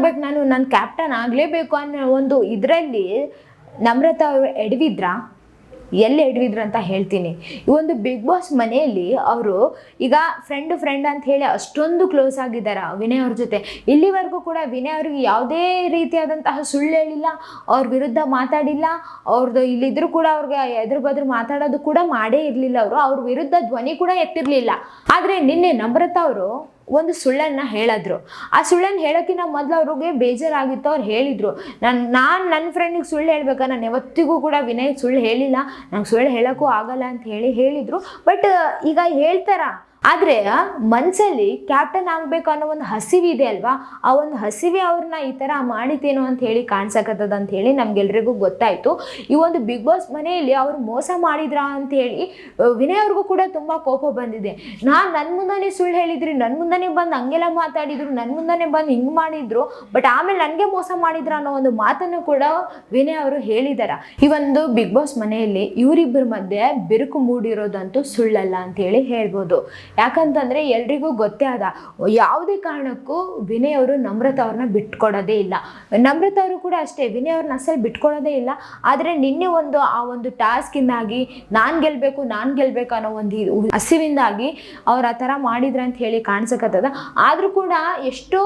ಆಗ್ಬೇಕು, ನಾನು ಕ್ಯಾಪ್ಟನ್ ಆಗಲೇಬೇಕು ಅನ್ನೋ ಒಂದು ಇದರಲ್ಲಿ ನಮ್ರತಾ ಅವರು ಎಲ್ಲಿ ಎಡವಿದ್ರು ಅಂತ ಹೇಳ್ತೀನಿ. ಈ ಒಂದು ಬಿಗ್ ಬಾಸ್ ಮನೆಯಲ್ಲಿ ಅವರು ಈಗ ಫ್ರೆಂಡ್ ಅಂತ ಹೇಳಿ ಅಷ್ಟೊಂದು ಕ್ಲೋಸ್ ಆಗಿದ್ದಾರೆ ವಿನಯ್ ಅವ್ರ ಜೊತೆ. ಇಲ್ಲಿವರೆಗೂ ಕೂಡ ವಿನಯ್ ಅವ್ರಿಗೆ ಯಾವುದೇ ರೀತಿಯಾದಂತಹ ಸುಳ್ಳು ಹೇಳಿಲ್ಲ, ಅವ್ರ ವಿರುದ್ಧ ಮಾತಾಡಿಲ್ಲ, ಅವ್ರದ್ದು ಇಲ್ಲಿದ್ರು ಕೂಡ ಅವ್ರಿಗೆ ಎದುರು ಬದ್ರು ಮಾತಾಡೋದು ಕೂಡ ಮಾಡೇ ಇರಲಿಲ್ಲ. ಅವ್ರ ವಿರುದ್ಧ ಧ್ವನಿ ಕೂಡ ಎತ್ತಿರಲಿಲ್ಲ. ಆದರೆ ನಿನ್ನೆ ನಮ್ರತಾ ಅವರು ಒಂದು ಸುಳ್ಳನ್ನು ಹೇಳಿದ್ರು. ಆ ಸುಳ್ಳನ್ನು ಹೇಳೋಕ್ಕಿಂತ ಮೊದಲು ಅವ್ರಿಗೆ ಬೇಜಾರಾಗಿತ್ತು. ಅವ್ರು ಹೇಳಿದರು, ನಾನು ನನ್ನ ಫ್ರೆಂಡಿಗೆ ಸುಳ್ಳು ಹೇಳ್ಬೇಕಾ, ನಾನು ಯಾವತ್ತಿಗೂ ಕೂಡ ವಿನಯ್ ಸುಳ್ಳು ಹೇಳಿಲ್ಲ, ನಂಗೆ ಸುಳ್ಳು ಹೇಳೋಕ್ಕೂ ಆಗಲ್ಲ ಅಂತ ಹೇಳಿದರು. ಬಟ್ ಈಗ ಹೇಳ್ತಾರ, ಆದರೆ ಮನಸ್ಸಲ್ಲಿ ಕ್ಯಾಪ್ಟನ್ ಆಗಬೇಕು ಅನ್ನೋ ಒಂದು ಹಸಿವೆ ಇದೆ ಅಲ್ವಾ, ಆ ಒಂದು ಹಸಿವೆ ಅವ್ರನ್ನ ಈ ಥರ ಮಾಡಿತೇನೋ ಅಂತ ಹೇಳಿ ಕಾಣಿಸಕತ್ತದ ಅಂತ ಹೇಳಿ ನಮ್ಗೆಲ್ರಿಗೂ ಗೊತ್ತಾಯಿತು. ಈ ಒಂದು ಬಿಗ್ ಬಾಸ್ ಮನೆಯಲ್ಲಿ ಅವರು ಮೋಸ ಮಾಡಿದ್ರಾ ಅಂತ ಹೇಳಿ ವಿನಯ್ ಅವ್ರಿಗೂ ಕೂಡ ತುಂಬ ಕೋಪ ಬಂದಿದೆ. ನನ್ನ ಮುಂದೆನೇ ಸುಳ್ಳು ಹೇಳಿದ್ರಿ, ನನ್ನ ಮುಂದೆನೇ ಬಂದು ಹಂಗೆಲ್ಲ ಮಾತಾಡಿದ್ರು, ನನ್ನ ಮುಂದೆನೇ ಬಂದು ಹಿಂಗೆ ಮಾಡಿದ್ರು, ಬಟ್ ಆಮೇಲೆ ನನಗೆ ಮೋಸ ಮಾಡಿದ್ರ ಅನ್ನೋ ಒಂದು ಮಾತನ್ನು ಕೂಡ ವಿನಯ್ ಅವರು ಹೇಳಿದಾರ. ಈ ಒಂದು ಬಿಗ್ ಬಾಸ್ ಮನೆಯಲ್ಲಿ ಇವರಿಬ್ಬರ ಮಧ್ಯೆ ಬಿರುಕು ಮೂಡಿರೋದಂತೂ ಸುಳ್ಳಲ್ಲ ಅಂತ ಹೇಳಿ ಹೇಳ್ಬೋದು. ಯಾಕಂತಂದರೆ ಎಲ್ರಿಗೂ ಗೊತ್ತೇ ಆದ, ಯಾವುದೇ ಕಾರಣಕ್ಕೂ ವಿನಯ್ ಅವರು ನಮ್ರತಾ ಅವ್ರನ್ನ ಬಿಟ್ಕೊಡೋದೇ ಇಲ್ಲ. ನಮ್ರತಾ ಅವರು ಕೂಡ ಅಷ್ಟೇ ವಿನಯ್ ಅವ್ರನ್ನ ಅಸಲು ಬಿಟ್ಕೊಡೋದೇ ಇಲ್ಲ. ಆದರೆ ನಿನ್ನೆ ಆ ಒಂದು ಟಾಸ್ಕಿಂದಾಗಿ ನಾನು ಗೆಲ್ಲಬೇಕು ಅನ್ನೋ ಒಂದು ಹಸಿವಿಂದಾಗಿ ಅವ್ರು ಆ ಥರ ಮಾಡಿದ್ರ ಅಂತ ಹೇಳಿ ಕಾಣಿಸಕತ್ತದ. ಆದರೂ ಕೂಡ ಎಷ್ಟೋ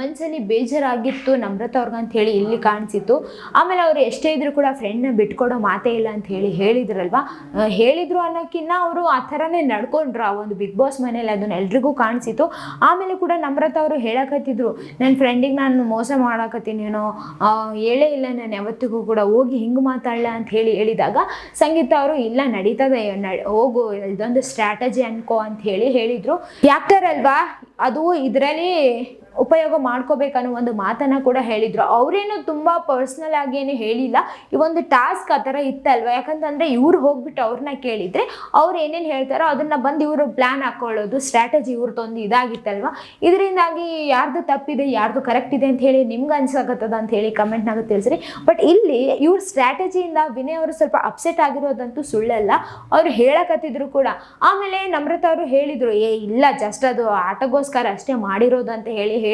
ಮನಸ್ಸಲ್ಲಿ ಬೇಜಾರಾಗಿತ್ತು ನಮ್ರತಾ ಅವ್ರಿಗೆ ಅಂತ ಹೇಳಿ ಇಲ್ಲಿ ಕಾಣಿಸಿತ್ತು. ಆಮೇಲೆ ಅವರು ಎಷ್ಟೇ ಇದ್ರು ಕೂಡ ಫ್ರೆಂಡ್ನ ಬಿಟ್ಕೊಡೋ ಮಾತೇ ಇಲ್ಲ ಅಂತ ಹೇಳಿದ್ರಲ್ವಾ. ಹೇಳಿದ್ರು ಅನ್ನೋಕ್ಕಿಂತ ಅವರು ಆ ಥರನೇ ನಡ್ಕೊಂಡ್ರು ಆ ಒಂದು ಬಿಗ್ ಬಾಸ್ ಮನೇಲಿ, ಅದನ್ನ ಎಲ್ರಿಗೂ ಕಾಣಿಸಿತು. ಆಮೇಲೆ ಕೂಡ ನಮ್ರತಾ ಅವರು ಹೇಳಕತ್ತಿದ್ರು, ನನ್ನ ಫ್ರೆಂಡಿಗೆ ನಾನು ಮೋಸ ಮಾಡಕತ್ತೀನೇನೋ, ಹೇಳೇ ಇಲ್ಲ ನಾನು ಯಾವತ್ತಿಗೂ ಕೂಡ, ಹೋಗಿ ಹಿಂಗೆ ಮಾತಾಡಲ ಅಂತ ಹೇಳಿದಾಗ ಸಂಗೀತ ಅವರು ಇಲ್ಲ ನಡೀತದೆ, ಹೋಗು, ಇದೊಂದು ಸ್ಟ್ರಾಟಜಿ ಅನ್ಕೋ ಅಂತ ಹೇಳಿದ್ರು. ಯಾಕ್ಟರ್ ಅಲ್ವಾ, ಅದು ಇದರಲ್ಲಿ ಉಪಯೋಗ ಮಾಡ್ಕೋಬೇಕನ್ನೋ ಒಂದು ಮಾತನ್ನು ಕೂಡ ಹೇಳಿದರು. ಅವರೇನು ತುಂಬ ಪರ್ಸ್ನಲ್ ಆಗಿ ಏನು ಹೇಳಿಲ್ಲ, ಈ ಒಂದು ಟಾಸ್ಕ್ ಆ ಥರ ಇತ್ತಲ್ವ. ಯಾಕಂತಂದರೆ ಇವ್ರು ಹೋಗ್ಬಿಟ್ಟು ಅವ್ರನ್ನ ಕೇಳಿದರೆ ಅವ್ರು ಏನೇನು ಹೇಳ್ತಾರೋ ಅದನ್ನು ಬಂದು ಇವರು ಪ್ಲ್ಯಾನ್ ಹಾಕ್ಕೊಳ್ಳೋದು, ಸ್ಟ್ರಾಟಜಿ ಇವ್ರದ್ದೊಂದು ಇದಾಗಿತ್ತಲ್ವ. ಇದರಿಂದಾಗಿ ಯಾರ್ದು ತಪ್ಪಿದೆ ಯಾರ್ದು ಕರೆಕ್ಟ್ ಇದೆ ಅಂತ ಹೇಳಿ ನಿಮ್ಗೆ ಅನ್ಸಕತ್ತದ ಅಂತ ಹೇಳಿ ಕಮೆಂಟ್ನಾಗ ತಿಳಿಸ್ರಿ. ಬಟ್ ಇಲ್ಲಿ ಇವ್ರ ಸ್ಟ್ರಾಟಜಿಯಿಂದ ವಿನಯ್ ಅವರು ಸ್ವಲ್ಪ ಅಪ್ಸೆಟ್ ಆಗಿರೋದಂತೂ ಸುಳ್ಳಲ್ಲ, ಅವ್ರು ಹೇಳಕತ್ತಿದ್ರು ಕೂಡ. ಆಮೇಲೆ ನಮ್ರತಾ ಅವರು ಹೇಳಿದರು, ಇಲ್ಲ ಜಸ್ಟ್ ಅದು ಆಟಗೋಸ್ಕರ ಅಷ್ಟೇ ಮಾಡಿರೋದು ಅಂತ ಹೇಳಿದ್ರು.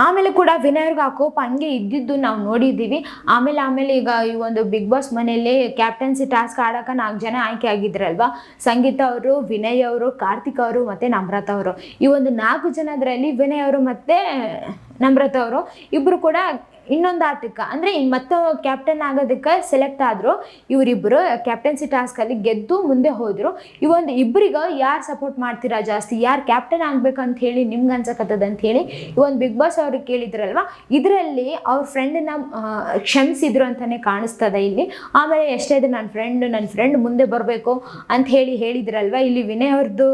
ಆಮೇಲೆ ಕೂಡ ವಿನಯ್ ಅವ್ರಿಗೆ ಆ ಕೋಪ ಹಂಗೆ ಇದ್ದಿದ್ದು ನಾವು ನೋಡಿದ್ದೀವಿ. ಆಮೇಲೆ ಈಗ ಈ ಒಂದು ಬಿಗ್ ಬಾಸ್ ಮನೆಯಲ್ಲಿ ಕ್ಯಾಪ್ಟನ್ಸಿ ಟಾಸ್ಕ್ ಆಡೋಕೆ 4 ಜನ ಆಯ್ಕೆ ಆಗಿದ್ರಲ್ವಾ. ಸಂಗೀತ ಅವರು, ವಿನಯ್ ಅವರು, ಕಾರ್ತಿಕ್ ಅವರು ಮತ್ತು ನಮ್ರತಾ ಅವರು. ಈ ಒಂದು 4 ಜನದಲ್ಲಿ ವಿನಯ್ ಅವರು ಮತ್ತು ನಮ್ರತಾ ಅವರು ಇಬ್ಬರು ಕೂಡ ಇನ್ನೊಂದು ಆಟಕ್ಕೆ ಅಂದರೆ ಮತ್ತೆ ಕ್ಯಾಪ್ಟನ್ ಆಗೋದಕ್ಕೆ ಸೆಲೆಕ್ಟ್ ಆದರು. ಇವರಿಬ್ಬರು ಕ್ಯಾಪ್ಟನ್ಸಿ ಟಾಸ್ಕಲ್ಲಿ ಗೆದ್ದು ಮುಂದೆ ಹೋದರು. ಈ ಒಂದು ಇಬ್ಬರಿಗೆ ಯಾರು ಸಪೋರ್ಟ್ ಮಾಡ್ತೀರಾ ಜಾಸ್ತಿ, ಯಾರು ಕ್ಯಾಪ್ಟನ್ ಆಗ್ಬೇಕಂತ ಹೇಳಿ ನಿಮ್ಗೆ ಅನ್ಸಕತ್ತದ ಅಂತ ಹೇಳಿ ಈ ಒಂದು ಬಿಗ್ ಬಾಸ್ ಅವ್ರಿಗೆ ಕೇಳಿದ್ರಲ್ವ. ಇದರಲ್ಲಿ ಅವ್ರ ಫ್ರೆಂಡನ್ನ ಕ್ಷಮಿಸಿದ್ರು ಅಂತಲೇ ಕಾಣಿಸ್ತದೆ ಇಲ್ಲಿ. ಆಮೇಲೆ ಎಷ್ಟೇ ಇದ್ರೆ ನನ್ನ ಫ್ರೆಂಡ್ ಮುಂದೆ ಬರಬೇಕು ಅಂತ ಹೇಳಿದ್ರಲ್ವ. ಇಲ್ಲಿ ವಿನಯ್ ಅವ್ರದ್ದು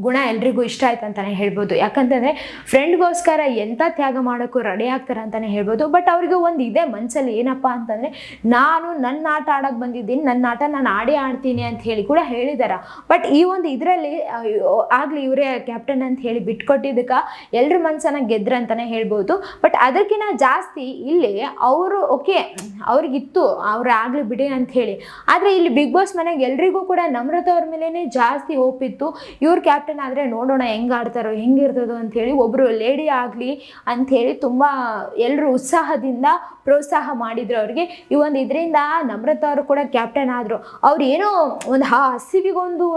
ಗುಣ ಎಲ್ರಿಗೂ ಇಷ್ಟ ಆಯ್ತು ಅಂತಲೇ ಹೇಳ್ಬೋದು. ಯಾಕಂತಂದರೆ ಫ್ರೆಂಡ್ಗೋಸ್ಕರ ಎಂಥ ತ್ಯಾಗ ಮಾಡೋಕ್ಕೂ ರೆಡಿ ಆಗ್ತಾರೆ ಅಂತಲೇ ಹೇಳ್ಬೋದು. ಬಟ್ ಅವ್ರಿಗೆ ಒಂದು ಇದೆ ಮನಸ್ಸಲ್ಲಿ, ಏನಪ್ಪ ಅಂತಂದರೆ ನಾನು ನನ್ನ ಆಟ ಆಡೋಕ್ಕೆ ಬಂದಿದ್ದೀನಿ, ನನ್ನ ಆಟ ನಾನು ಆಡ್ತೀನಿ ಅಂತ ಹೇಳಿ ಕೂಡ ಹೇಳಿದ್ದಾರೆ. ಬಟ್ ಈ ಒಂದು ಇದರಲ್ಲಿ ಆಗಲಿ ಇವರೇ ಕ್ಯಾಪ್ಟನ್ ಅಂತ ಹೇಳಿ ಬಿಟ್ಕೊಟ್ಟಿದ್ದಕ್ಕೆ ಎಲ್ಲರ ಮನಸ್ಸನ್ನು ಗೆದ್ರು ಅಂತಲೇ ಹೇಳ್ಬೋದು. ಬಟ್ ಅದಕ್ಕಿಂತ ಜಾಸ್ತಿ ಇಲ್ಲಿ ಅವರು ಅವ್ರಿಗಿತ್ತು ಅವ್ರು ಆಗಲಿ ಬಿಡಿ ಅಂತ ಹೇಳಿ. ಆದರೆ ಇಲ್ಲಿ ಬಿಗ್ ಬಾಸ್ ಮನೆಗೆ ಎಲ್ರಿಗೂ ಕೂಡ ನಮ್ರತಾ ಅವ್ರ ಮೇಲೇ ಜಾಸ್ತಿ ಹೋಪಿತ್ತು. ಇವ್ರು ಕ್ಯಾಪ್ಟನ್ ಆದರೆ ನೋಡೋಣ ಹೆಂಗೆ ಆಡ್ತಾರೋ ಹೆಂಗಿರ್ತದೋ ಅಂಥೇಳಿ, ಒಬ್ಬರು ಲೇಡಿ ಆಗಲಿ ಅಂಥೇಳಿ ತುಂಬ ಎಲ್ಲರೂ ಉತ್ಸಾಹದಿಂದ ಪ್ರೋತ್ಸಾಹ ಮಾಡಿದ್ರು ಅವ್ರಿಗೆ. ಈ ಒಂದು ಇದರಿಂದ ನಮ್ರತಾ ಅವರು ಕೂಡ ಕ್ಯಾಪ್ಟನ್ ಆದರು. ಅವ್ರು ಏನೋ ಒಂದು ಹಸಿವಿಗೊಂದು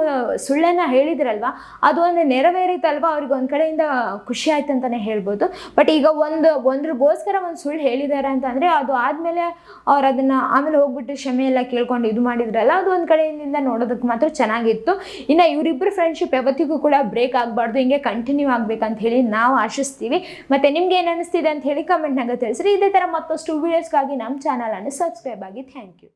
ಸುಳ್ಳನ್ನು ಹೇಳಿದ್ರಲ್ವ, ಅದು ಒಂದು ನೆರವೇರಿತಲ್ವ. ಅವ್ರಿಗೆ ಒಂದು ಕಡೆಯಿಂದ ಖುಷಿ ಆಯ್ತು ಅಂತಲೇ ಹೇಳ್ಬೋದು. ಬಟ್ ಈಗ ಒಂದ್ರಿಗೋಸ್ಕರ ಒಂದು ಸುಳ್ಳು ಹೇಳಿದ್ದಾರೆ ಅಂತಂದರೆ ಅದು ಆದಮೇಲೆ ಅವ್ರು ಅದನ್ನು ಆಮೇಲೆ ಹೋಗ್ಬಿಟ್ಟು ಕ್ಷಮೆ ಎಲ್ಲ ಕೇಳ್ಕೊಂಡು ಇದು ಮಾಡಿದ್ರಲ್ಲ, ಅದು ಒಂದು ಕಡೆಯಿಂದ ನೋಡೋದಕ್ಕೆ ಮಾತ್ರ ಚೆನ್ನಾಗಿತ್ತು. ಇನ್ನು ಇವರಿಬ್ಬರು ಫ್ರೆಂಡ್ಶಿಪ್ ಯಾವತ್ತಿಗೂ ಕೂಡ ಬ್ರೇಕ್ ಆಗಬಾರ್ದು, ಹಿಂಗೆ ಕಂಟಿನ್ಯೂ ಆಗ್ಬೇಕಂತ ಹೇಳಿ ನಾವು ಆಶಿಸ್ತೀವಿ. ಮತ್ತು ನಿಮ್ಗೆ ಏನು ಅನಿಸ್ತಿದೆ ಅಂತ ಹೇಳಿ ಕಮೆಂಟ್ನಾಗ ತಿಳಿಸ್ರಿ. ಇದೇ ಥರ ಮತ್ತಷ್ಟು ವಿಡಿಯೋಸ್ಗಾಗಿ ನಮ್ಮ ಚಾನಲನ್ನು ಸಬ್ಸ್ಕ್ರೈಬ್ ಆಗಿ. Thank you.